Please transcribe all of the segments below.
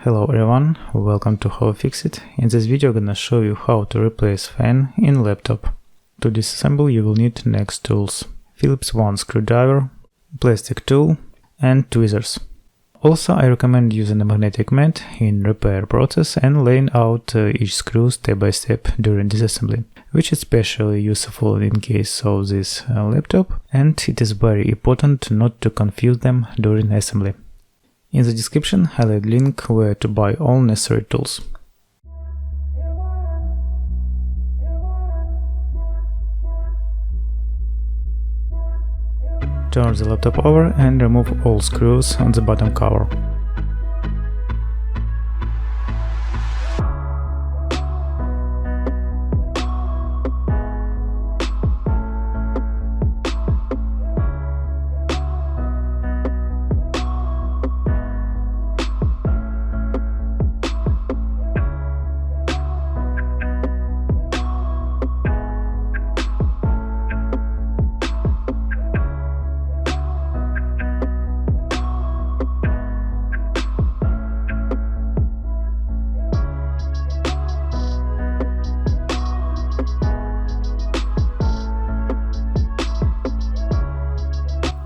Hello everyone, welcome to How I Fix It. In this video I'm gonna show you how to replace fan in laptop. To disassemble you will need next tools: Phillips 1 screwdriver, plastic tool and tweezers. Also I recommend using a magnetic mat in repair process and laying out each screw step by step during disassembly, which is especially useful in case of this laptop, and it is very important not to confuse them during assembly. In the description I will link where to buy all necessary tools. Turn the laptop over and remove all screws on the bottom cover.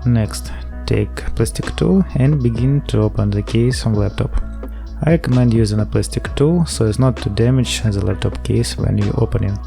Next, take plastic tool and begin to open the case on laptop. I recommend using a plastic tool so as not to damage the laptop case when you open it.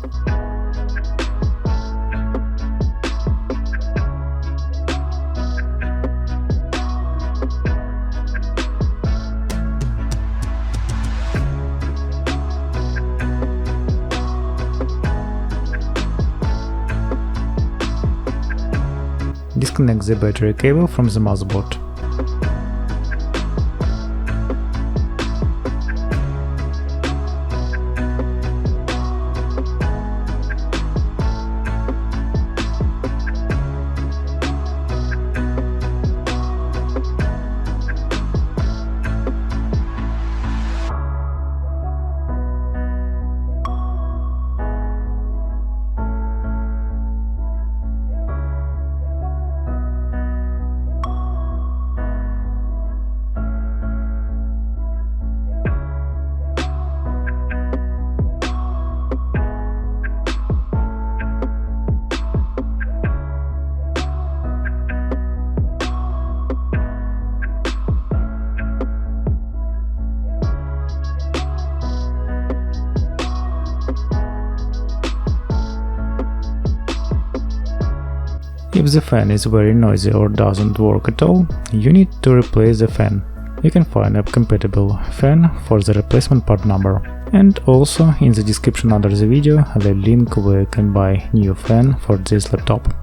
Disconnect the battery cable from the motherboard. If the fan is very noisy or doesn't work at all, you need to replace the fan. You can find a compatible fan for the replacement part number. And also in the description under the video I will link where you can buy new fan for this laptop.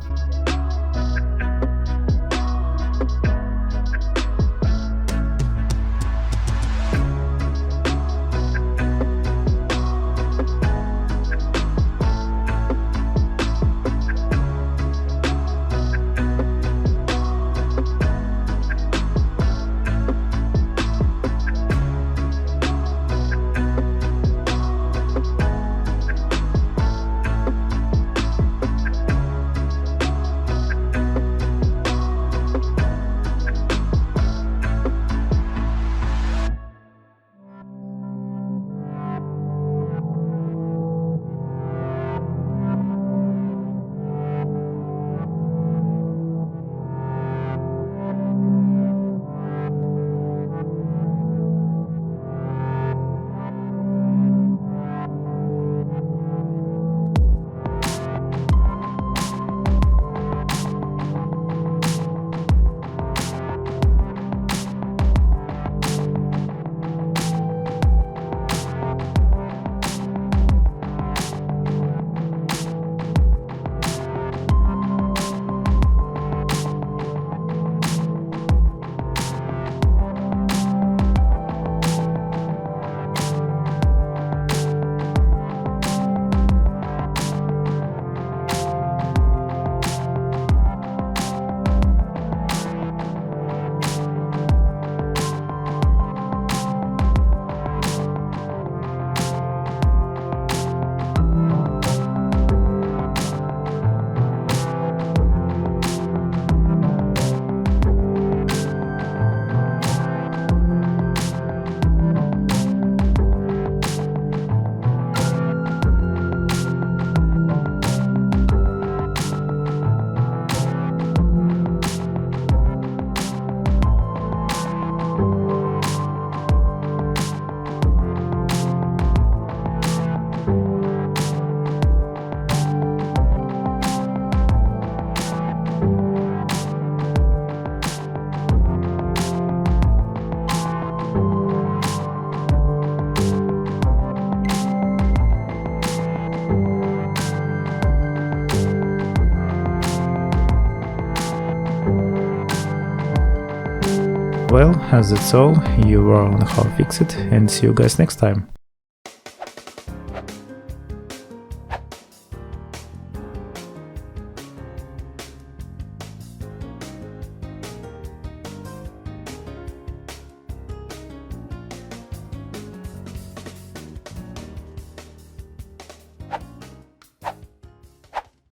Well, that's all. You were on How Fix It, and see you guys next time.